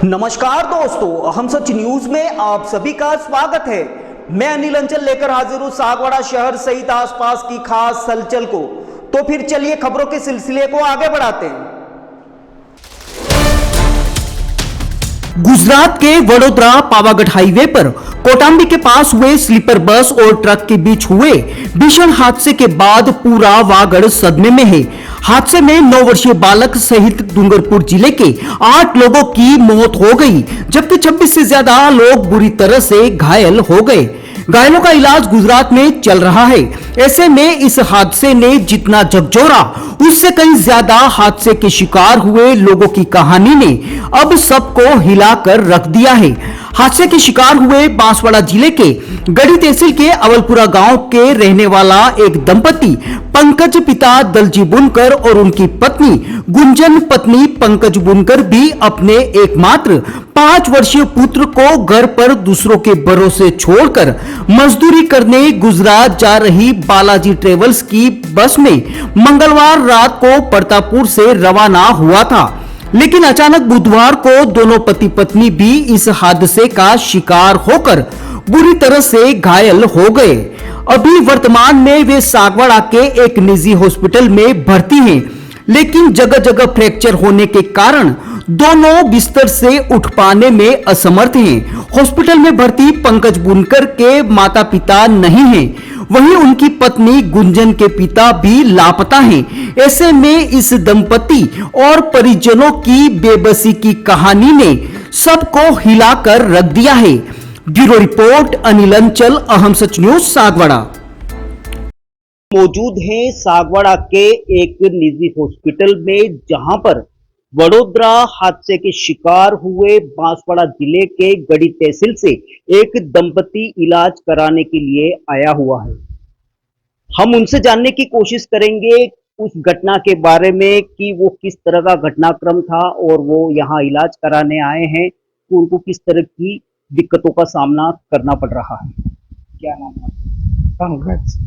नमस्कार दोस्तों, हम सच न्यूज में आप सभी का स्वागत है। मैं अनिल अंचल लेकर हाजिर हूं सागवाड़ा शहर सहित आसपास की खास हलचल को। तो फिर चलिए खबरों के सिलसिले को आगे बढ़ाते हैं। गुजरात के वडोदरा पावागढ़ हाईवे पर कोटांबी के पास हुए स्लीपर बस और ट्रक के बीच हुए भीषण हादसे के बाद पूरा वागड़ सदमे में है। हादसे में 9 वर्षीय बालक सहित डूंगरपुर जिले के 8 लोगों की मौत हो गई, जबकि 26 से ज्यादा लोग बुरी तरह से घायल हो गए। घायलों का इलाज गुजरात में चल रहा है। ऐसे में इस हादसे ने जितना झकझोरा, उससे कहीं ज्यादा हादसे के शिकार हुए लोगों की कहानी ने अब सबको हिलाकर रख दिया है। हादसे के शिकार हुए बांसवाड़ा जिले के गढ़ी तहसील के अवलपुरा गांव के रहने वाला एक दंपति पंकज पिता दलजी बुनकर और उनकी पत्नी गुंजन पत्नी पंकज बुनकर भी अपने एकमात्र 5 वर्षीय पुत्र को घर पर दूसरों के भरोसे छोड़कर मजदूरी करने गुजरात जा रही बालाजी ट्रेवल्स की बस में मंगलवार रात को परतापुर से रवाना हुआ था। लेकिन अचानक बुधवार को दोनों पति पत्नी भी इस हादसे का शिकार होकर बुरी तरह से घायल हो गए। अभी वर्तमान में वे सागवाड़ा के एक निजी हॉस्पिटल में भर्ती हैं, लेकिन जगह जगह फ्रैक्चर होने के कारण दोनों बिस्तर से उठ पाने में असमर्थ हैं। हॉस्पिटल में भर्ती पंकज बुनकर के माता पिता नहीं हैं, वहीं उनकी पत्नी गुंजन के पिता भी लापता हैं। ऐसे में इस दंपति और परिजनों की बेबसी की कहानी ने सबको हिलाकर रख दिया है। ब्यूरो रिपोर्ट अनिल अंचल, अहम सच न्यूज सागवाड़ा। मौजूद हैं सागवाड़ा के एक निजी हॉस्पिटल में, जहां पर वडोदरा हादसे के शिकार हुए बांसवाड़ा जिले के गढ़ी तहसील से एक दंपति इलाज कराने के लिए आया हुआ है। हम उनसे जानने की कोशिश करेंगे उस घटना के बारे में कि वो किस तरह का घटनाक्रम था और वो यहाँ इलाज कराने आए हैं, तो उनको किस तरह की दिक्कतों का सामना करना पड़ रहा है। क्या नाम है? पंकज।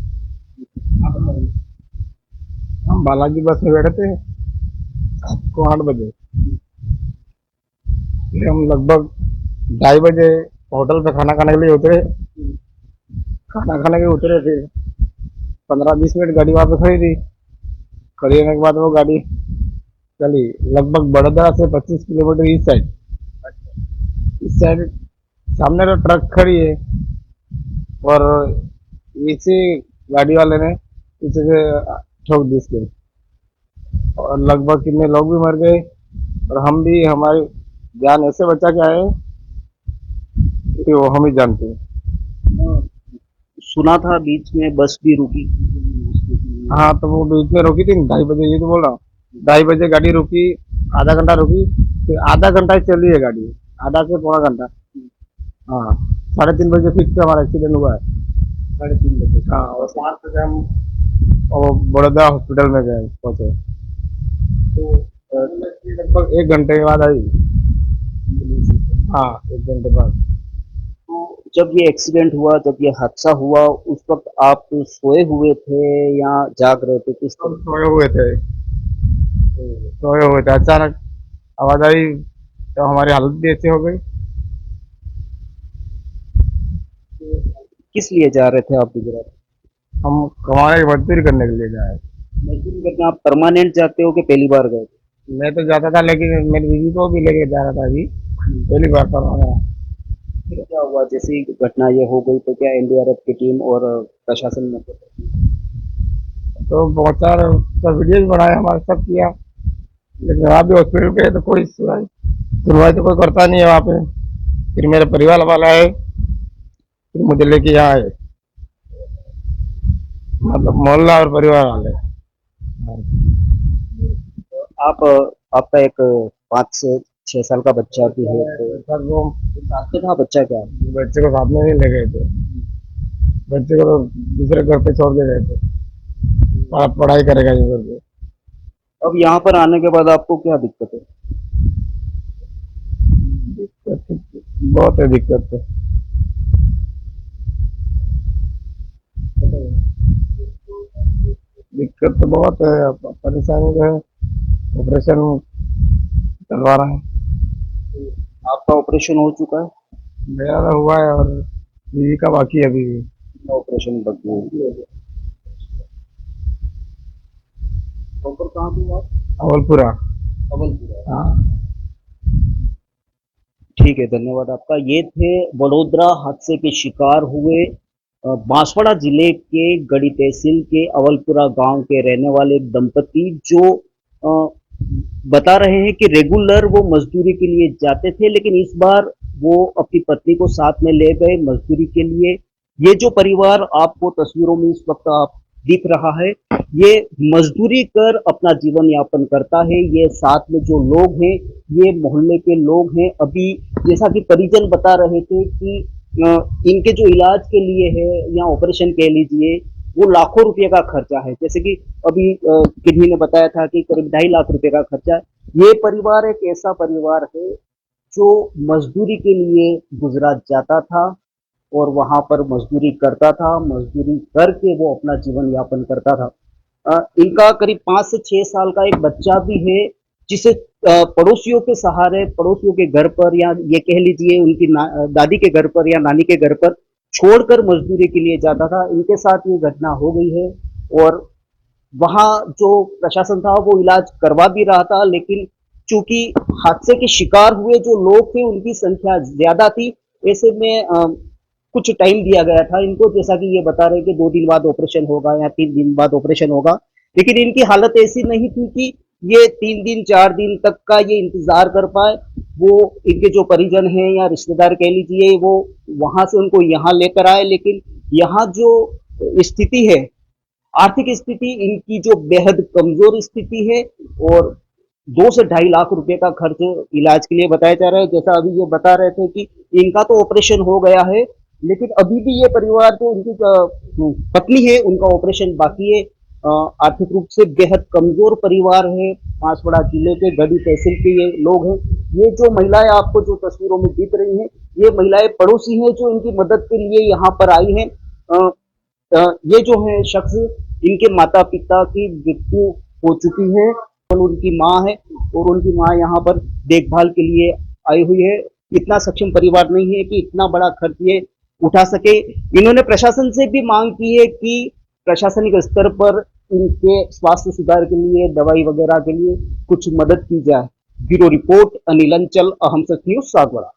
हम बालाजी बस में बैठे थे रात को 8 बजे। फिर हम लगभग 2:30 बजे होटल पे खाना खाने के लिए उतरे। खाना खाने के उतरे थे, 15-20 मिनट गाड़ी वहाँ पे खड़ी थी। खड़ी होने के बाद वो गाड़ी चली लगभग बड़ोदरा से 25 किलोमीटर इस साइड सामने तो ट्रक खड़ी है और इसी गाड़ी वाले ने पीछे से ठोक दी इसके, और लगभग कितने लोग भी मर गए और हम भी, हमारी जान ऐसे बचा के आए कि वो हम ही जानते हैं। सुना था बीच में बस भी रुकी। हाँ, तो वो बीच में रुकी थी 2:30 बजे, ये तो बोल रहा हूँ। 2:30 बजे गाड़ी रुकी, आधा घंटा रुकी, फिर आधा घंटा ही चली है गाड़ी, आधा से पौना घंटा। हाँ, 3:30 बजे फिक्स से हमारा एक्सीडेंट हुआ है। 3:30 बजे। हाँ, और 5 बजे हम बड़ौदा हॉस्पिटल में गए, पहुंचे तो लगभग 1 घंटे के बाद आई। हाँ, 1 घंटे बाद। तो जब ये एक्सीडेंट हुआ, जब ये हादसा हुआ, उस वक्त आप सोए हुए थे या जाग रहे थे? किस तरह? सोए हुए थे। अचानक आवाज आई तो हमारी हालत भी ऐसी हो गई। किस लिए जा रहे थे आप गुजरात? हम कमाने की मजदूरी करने के लिए जाए। मजदूरी करना आप परमानेंट जाते हो कि पहली बार गए? मैं तो जाता था, लेकिन मेरी बीवी को भी लेके जा रहा था अभी, पहली बार करवाना। फिर क्या हुआ? जैसी घटना ये हो गई तो क्या एनडीआरएफ की टीम और प्रशासन ने तो बहुत सारा वीडियो भी बनाया, हमारे सब किया, लेकिन वहाँ भी हॉस्पिटल गए तो कोई सुनवाई तो कोई करता नहीं है वहाँ पे। फिर मेरे परिवार वाला है, फिर मुझे लेके यहाँ आए, मतलब मोहल्ला और परिवार वाले। आप आपका एक 5 से 6 साल का बच्चा भी है, तो सर वो साथ में था बच्चा क्या? बच्चे को साथ में नहीं ले गए थे, बच्चे को तो दूसरे घर पे छोड़ के गए थे, पढ़ाई करेगा ये करके। अब यहाँ पर आने के बाद आपको क्या दिक्कत है? बहुत है दिक्कत तो। दिक्कत तो बहुत है, परेशानी जो है, ऑपरेशन करवा रहा है। आपका ऑपरेशन हो चुका है? मेरा तो हुआ है और बीवी का बाकी है अभी भी। ऑपरेशन बाकी है। प्रॉपर कहाँ पे हुआ? अवलपुरा। अवलपुरा। हाँ। ठीक है, धन्यवाद आपका। ये थे वडोदरा हादसे के शिकार हुए बांसवाड़ा जिले के गढ़ी तहसील के अवलपुरा गांव के रहने वाले एक दंपति, जो बता रहे हैं कि रेगुलर वो मजदूरी के लिए जाते थे, लेकिन इस बार वो अपनी पत्नी को साथ में ले गए मजदूरी के लिए। ये जो परिवार आपको तस्वीरों में इस वक्त आप दिख रहा है, ये मजदूरी कर अपना जीवन यापन करता है। ये साथ में जो लोग हैं, ये मोहल्ले के लोग हैं। अभी जैसा कि परिजन बता रहे थे कि इनके जो इलाज के लिए है या ऑपरेशन कह लीजिए, वो लाखों रुपए का खर्चा है। जैसे कि अभी किन्हीं ने बताया था कि करीब 2.5 लाख रुपए का खर्चा है। ये परिवार एक ऐसा परिवार है जो मजदूरी के लिए गुजरात जाता था और वहां पर मजदूरी करता था। मजदूरी करके वो अपना जीवन यापन करता था। इनका करीब 5 से 6 साल का एक बच्चा भी है, जिसे पड़ोसियों के सहारे, पड़ोसियों के घर पर, या ये कह लीजिए उनकी दादी के घर पर या नानी के घर पर छोड़कर मजदूरी के लिए जाता था। इनके साथ ये घटना हो गई है और वहां जो प्रशासन था वो इलाज करवा भी रहा था, लेकिन चूंकि हादसे के शिकार हुए जो लोग थे उनकी संख्या ज्यादा थी, ऐसे में कुछ टाइम दिया गया था इनको। जैसा कि ये बता रहे कि 2 दिन बाद ऑपरेशन होगा या 3 दिन बाद ऑपरेशन होगा, लेकिन इनकी हालत ऐसी नहीं थी कि ये 3 दिन 4 दिन तक का ये इंतजार कर पाए। वो इनके जो परिजन हैं या रिश्तेदार कह लीजिए, वो वहां से उनको यहाँ लेकर आए, लेकिन यहाँ जो स्थिति है, आर्थिक स्थिति इनकी जो बेहद कमजोर स्थिति है, और 2 से 2.5 लाख रुपए का खर्च इलाज के लिए बताया जा रहा है। जैसा अभी ये बता रहे थे कि इनका तो ऑपरेशन हो गया है, लेकिन अभी भी ये परिवार जो उनकी पत्नी है, उनका ऑपरेशन बाकी है। आर्थिक रूप से बेहद कमजोर परिवार है। बांसवाड़ा जिले के गढ़ी तहसील के ये लोग हैं। ये जो महिलाएं आपको जो तस्वीरों में दिख रही हैं, ये महिलाएं पड़ोसी हैं जो इनकी मदद के लिए यहाँ पर आई हैं। ये जो है शख्स, इनके माता पिता की मृत्यु हो चुकी है और उनकी माँ है, और उनकी माँ यहाँ पर देखभाल के लिए आई हुई है। इतना सक्षम परिवार नहीं है कि इतना बड़ा खर्च ये उठा सके। इन्होंने प्रशासन से भी मांग की है कि प्रशासनिक स्तर पर इनके स्वास्थ्य सुधार के लिए, दवाई वगैरह के लिए कुछ मदद की जाए। ब्यूरो रिपोर्ट, अनिल अंचल, अहम सच न्यूज, सागवाड़ा।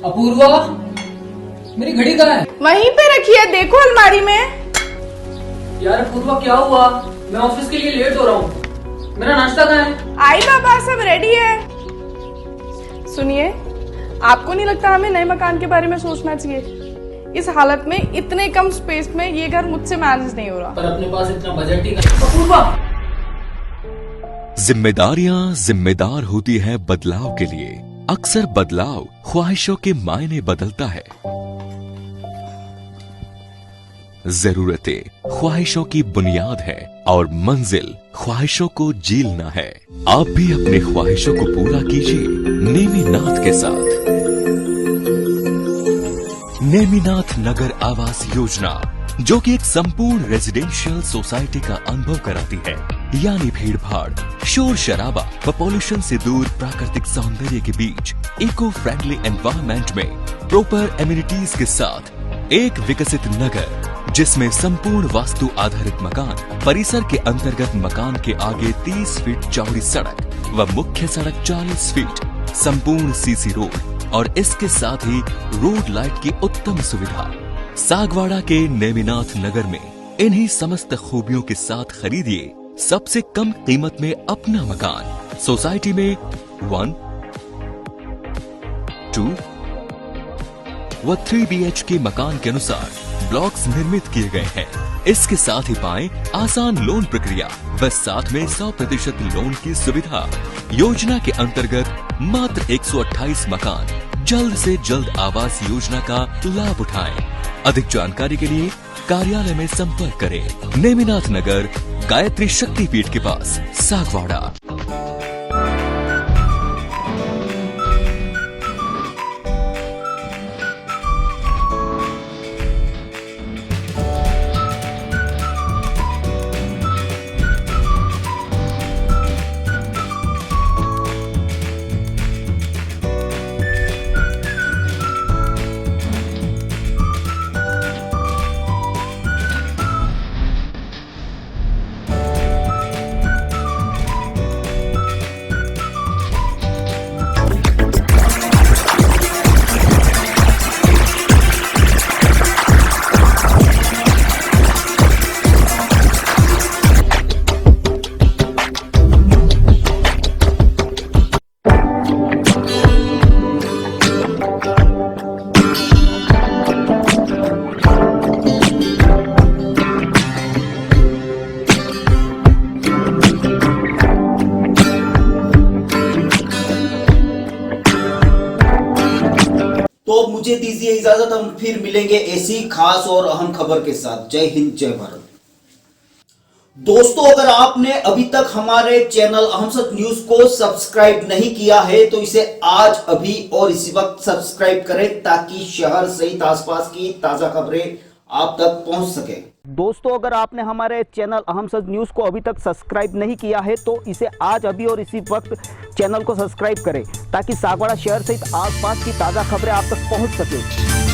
अपूर्वा, मेरी घड़ी कहाँ है? वहीं पे रखी है, देखो अलमारी में। यार अपूर्वा, क्या हुआ? मैं ऑफिस के लिए लेट हो रहा हूँ। मेरा नाश्ता कहाँ है? आई बाबा, सब रेडी है। सुनिए, आपको नहीं लगता हमें नए मकान के बारे में सोचना चाहिए? इस हालत में, इतने कम स्पेस में ये घर मुझसे मैनेज नहीं हो रहा। पर अपने पास इतना बजट ही नहीं। अपूर्वा, जिम्मेदारियां जिम्मेदार होती है बदलाव के लिए। अक्सर बदलाव ख्वाहिशों के मायने बदलता है। जरूरतें ख्वाहिशों की बुनियाद है और मंजिल ख्वाहिशों को जीलना है। आप भी अपने ख्वाहिशों को पूरा कीजिए नेमीनाथ के साथ। नेमीनाथ नगर आवास योजना, जो कि एक संपूर्ण रेजिडेंशियल सोसाइटी का अनुभव कराती है, यानी भीड़ भाड़, शोर शराबा व पॉल्यूशन से दूर प्राकृतिक सौंदर्य के बीच इको फ्रेंडली एनवायरनमेंट में प्रॉपर एमिनिटीज के साथ एक विकसित नगर, जिसमें संपूर्ण वास्तु आधारित मकान, परिसर के अंतर्गत मकान के आगे 30 फीट चौड़ी सड़क व मुख्य सड़क 40 फीट, संपूर्ण सीसी रोड और इसके साथ ही रोड लाइट की उत्तम सुविधा। सागवाड़ा के नेमीनाथ नगर में इन्हीं समस्त खूबियों के साथ खरीदिए सबसे कम कीमत में अपना मकान। सोसाइटी में 1, 2, व 3 BHK मकान के अनुसार ब्लॉक्स निर्मित किए गए हैं। इसके साथ ही पाएं आसान लोन प्रक्रिया व साथ में 100% लोन की सुविधा। योजना के अंतर्गत मात्र 128 मकान जल्द से जल्द आवास योजना का लाभ उठाएं। अधिक जानकारी के लिए कार्यालय में संपर्क करें। नेमिनाथ नगर, गायत्री शक्तिपीठ के पास, सागवाड़ा। तो मुझे दीजिए इजाजत, हम फिर मिलेंगे ऐसी खास और अहम खबर के साथ। जय हिंद, जय भारत। दोस्तों, अगर आपने अभी तक हमारे चैनल अहम सच न्यूज को सब्सक्राइब नहीं किया है तो इसे आज अभी और इसी वक्त सब्सक्राइब करें ताकि शहर सहित आसपास की ताजा खबरें आप तक पहुंच सके। दोस्तों, अगर आपने हमारे चैनल अहम सच न्यूज को अभी तक सब्सक्राइब नहीं किया है तो इसे आज अभी और इसी वक्त चैनल को सब्सक्राइब करें ताकि सागवाड़ा शहर सहित आसपास की ताजा खबरें आप तक पहुंच सके।